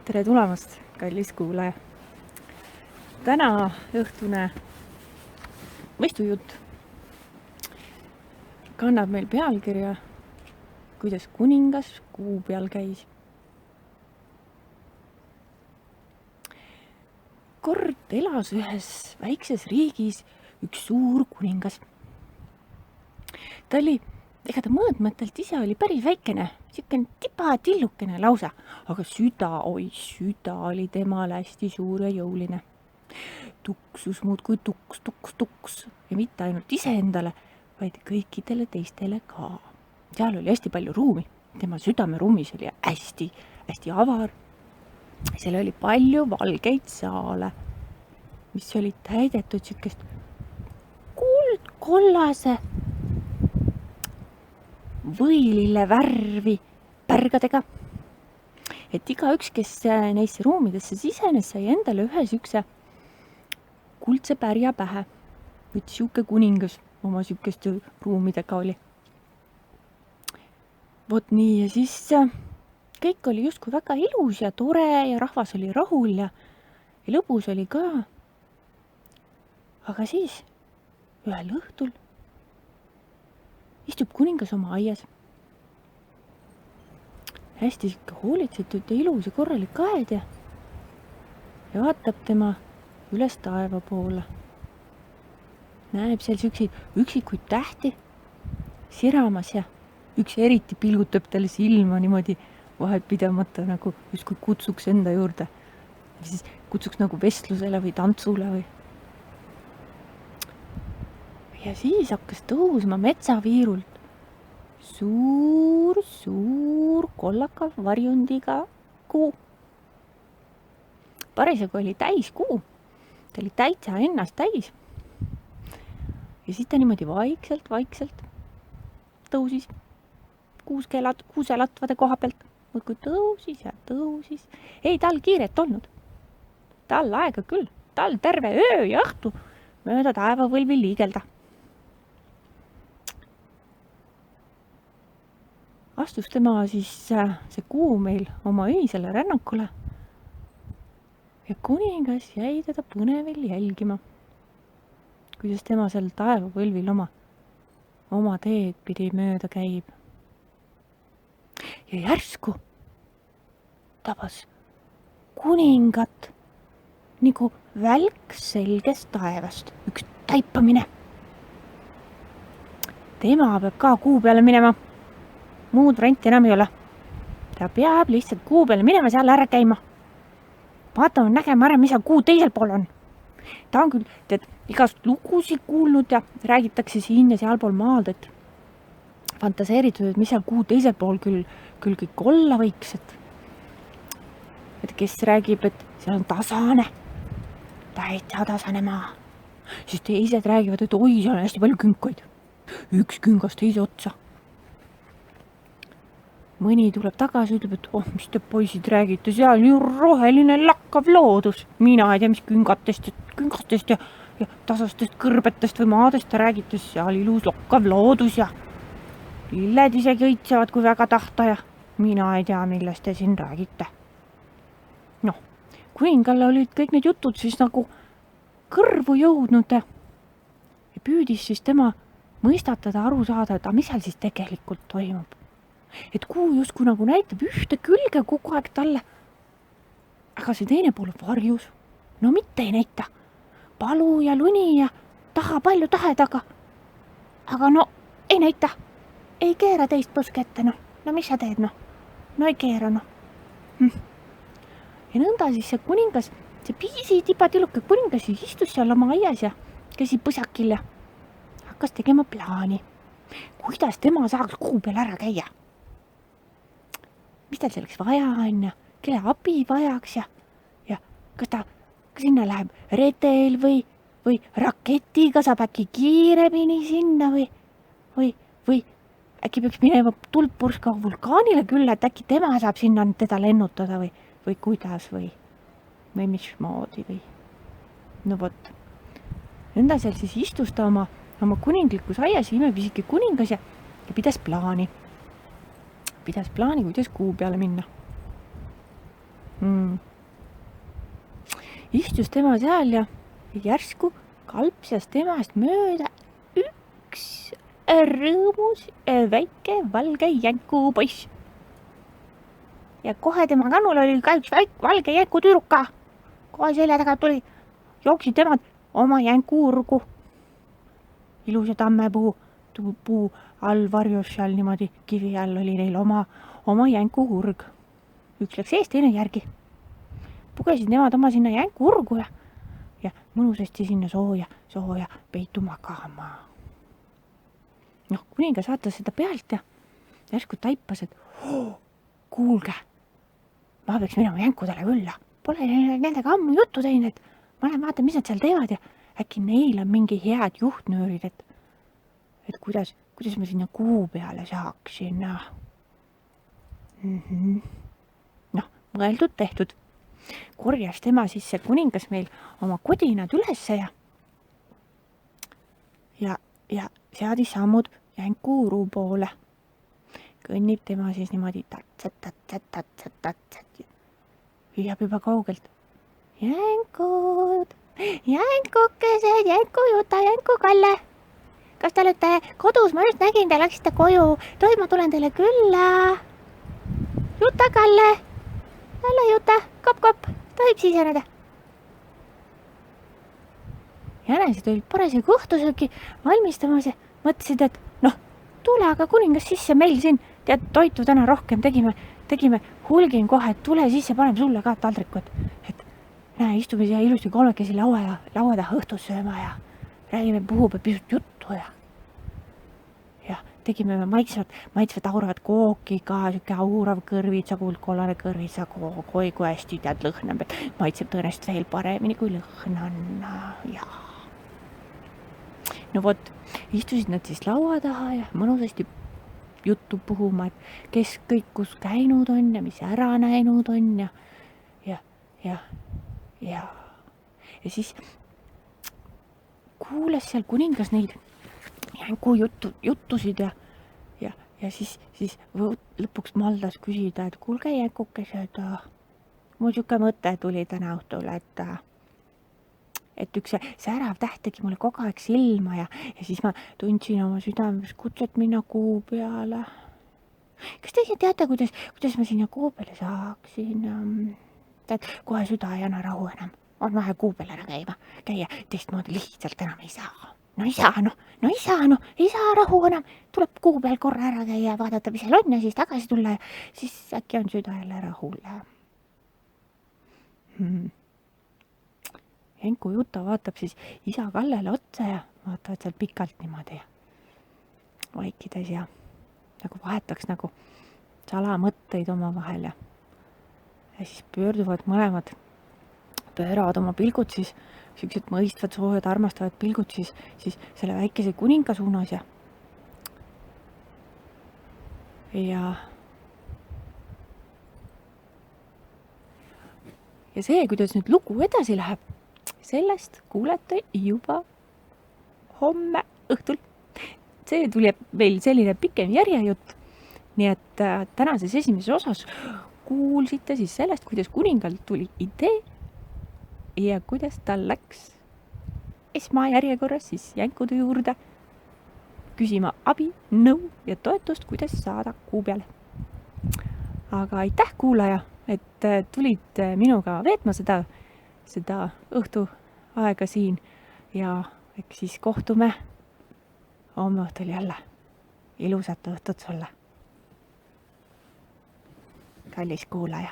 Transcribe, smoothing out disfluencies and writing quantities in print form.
Tere tulemast, kallis kuulaja. Täna õhtune mõistujutt kannab meil pealkirja, kuidas kuningas kuu peal käis. Kord elas ühes väikses riigis üks suur kuningas. Ta mõõtmetelt ise oli päris väikene, siukene tipa-tillukene lausa, aga süda oli temal hästi suur ja jõuline. Tuksus muudkui tuks ja mitte ainult iseendale, vaid kõikidele teistele ka. Seal oli hästi palju ruumi, tema südameruumis oli hästi avar. Seal oli palju valgeid saale, mis olid täidetud siukest kuldkollase võilille värvi pärgadega. Et igaüks, kes neisse ruumidesse sisenes, sai endale ühe siukse kuldse pärja pähe. Võt siuke kuningas oma siukeste ruumidega oli. Vot nii, ja siis kõik oli justkui väga ilus ja tore ja rahvas oli rahul ja lõbus oli ka. Aga siis ühel õhtul istub kuningas oma aias. Hästi siuke hoolitsetud ja ilus ja korralik aed ja vaatab tema üles taeva poole. Näeb seal siukseid üksikuid tähti siramas ja üks eriti pilgutab talle silma niimoodi vahepidamata, nagu justkui kutsuks enda juurde. Ja siis kutsuks nagu vestlusele või tantsule või. Ja siis hakkas tõusma metsaviirult suur kollaka varjundiga kuu. Parasjagu oli täis kuu. Ta oli täitsa ennast täis. Ja siis ta niimoodi vaikselt tõusis kuuselatvade koha pealt. Kui tõusis ja tõusis. Ei tal kiiret olnud. Tal aega küll. Tal terve öö ja õhtu mööda taevavõlvi liigelda. Astus tema siis see kuu meil oma öisele rännakule ja kuningas jäi teda põnevil jälgima, kuidas tema seal taevavõlvil oma teed pidi mööda käib. Ja järsku tabas kuningat nagu välk selgest taevast üks taipamine. Tema peab ka kuu peale minema. Muud varianti enam ei ole. Ta peab lihtsalt kuu peale minema seal ära käima. Vaatame nägema ära, mis seal kuu teisel pool on. Ta on küll igast lugusid kuulnud ja räägitakse siin ja seal pool maald, et fantaseeritud, et mis seal kuu teisel pool küll kõik olla võiks. Et kes räägib, et seal on tasane, täitsa tasane maa. Siis teised räägivad, et oi, seal on hästi palju künkaid. Üks küngas teise otsa. Mõni tuleb tagasi, ütleb, et mis te poisid räägite, seal on ju roheline lakkav loodus. Mina ei tea, mis küngastest ja tasastest kõrbetest või maadest ta räägite, seal ilus lakkav loodus ja lilled isegi õitsevad, kui väga tahta ja mina ei tea, millest te siin räägite. Kuningalle olid kõik need jutud siis nagu kõrvu jõudnud ja püüdis siis tema mõistatada, aru saada, et mis seal siis tegelikult toimub. Et kuu justkui nagu näitab ühte külge kogu aeg talle. Aga see teine pool on varjus. No mitte ei näita. Palu ja luni ja taha palju tahedaga. Aga ei näita. Ei keera teist põske ette, No mis sa teed, No ei keera, Ja nõnda siis see kuningas, see piisi tipatilluke kuningas istus seal oma aias ja käsi põsakil ja hakkas tegema plaani. Kuidas tema saaks kuu peal ära käia? Mis tal selleks vaja on ja kelle abi vajaks ja kas sinna läheb redel või raketiga saab äkki kiiremini sinna või äkki peaks minema tulppurska vulkaanile küll, et äkki tema saab sinna teda lennutada või kuidas või mismoodi või. No vot. Nõnda seal siis istus ta oma kuninglikus aias imepisike kuningas ja pidas plaani. Kuidas kuu peale minna. Istus tema seal ja järsku kalpsas temast mööda üks rõõmus väike valge jänkupoiss. Ja kohe tema kannul oli ka üks valge jänkutüdruk ka. Kohe selja taga tuli, jooksid temad oma jänkuurgu. Ilusa tammepuu all varjus seal niimoodi kivi all oli neil oma jänkuurg. Üks läks ees, teine järgi. Pugesid nemad oma sinna jänkuurgu ja mõnusasti sinna sooja peitu magama. Kuningas vaatas seda pealt ja järsku taipas, et kuulge, ma peaks minema jänkudele külla. Pole nendega ammu juttu teinud, et ma lähen vaatan, mis nad seal teevad ja äkki neil on mingi head juhtnöörid, et kuidas ma sinna kuu peale saaksin. Mõeldud tehtud. Korjas tema siis see kuningas meil oma kodinad ülesse ja seadis sammud jänkuuru poole. Kõnnib tema siis niimoodi tatsat. Hüüab juba kaugelt. Jänkud, jänkukesed, jänkujuta, jänkukalle. Kas te olete kodus? Ma just nägin, te läksite koju. Tohib, ma tulen teile külla. Juta, Kalle. Jälle Juta, kopp. Tohib siseneda. Jänesed olid parasjagu õhtusööki valmistamas ja mõtlesid, et tule aga kuningas sisse, meil siin tead toitu täna rohkem tegime hulgin kohe, et tule sisse, paneme sulle ka taldrikut. Et näe, istume siia ilusti kolmekesi laua taha õhtus sööma ja räägime puhub pisut juttu ja tegime maitsvat auravat kooki ka, siuke aurav kõrvitsa, kuldkollane kõrvitsa kook, oi kui hästi tead lõhnab, et maitseb tõenäoliselt veel paremini kui lõhn on. No vot, istusid nad siis laua taha ja mõnusasti juttu puhuma, et kes kõik kus käinud on ja mis ära näinud on ja siis kuules seal kuningas neid jänku-juttusid ja siis lõpuks maldas küsida, et kuulge jänkukesed, mul siuke mõte tuli täna õhtul, et üks särav täht tegi mulle kogu aeg silma ja siis ma tundsin oma südames kutset minna kuu peale. Kas te teate, kuidas ma sinna kuu peale saaksin? Tead, kohe süda ei anna rahu enam. On vaja kuu peal ära käia, teistmoodi lihtsalt enam ei saa. Ei saa rahu enam. Tuleb kuu peal korra ära käia, vaadata, mis seal on ja siis tagasi tulla ja siis äkki on süda jälle rahul. Jänku Juta vaatab siis isa Kallele otsa ja vaatavad seal pikalt niimoodi vaikides ja nagu vahetaks nagu salamõtteid oma vahel ja siis mõlemad pööravad oma pilgud siis, siuksed mõistvad, soojad, armastavad pilgud siis selle väikese kuninga suunas ja see, kuidas nüüd lugu edasi läheb, sellest kuulete juba homme õhtul. See tuli meil selline pikem järjejutt. Nii et tänases esimeses osas kuulsite siis sellest, kuidas kuningal tuli idee ja kuidas tal läks esmajärjekorras siis jänkude juurde küsima abi, nõu ja toetust, kuidas saada kuu peale. Aga aitäh, kuulaja, et tulid minuga veetma seda õhtuaega siin ja eks siis kohtume homme õhtul jälle. Ilusat õhtut sulle, kallis kuulaja.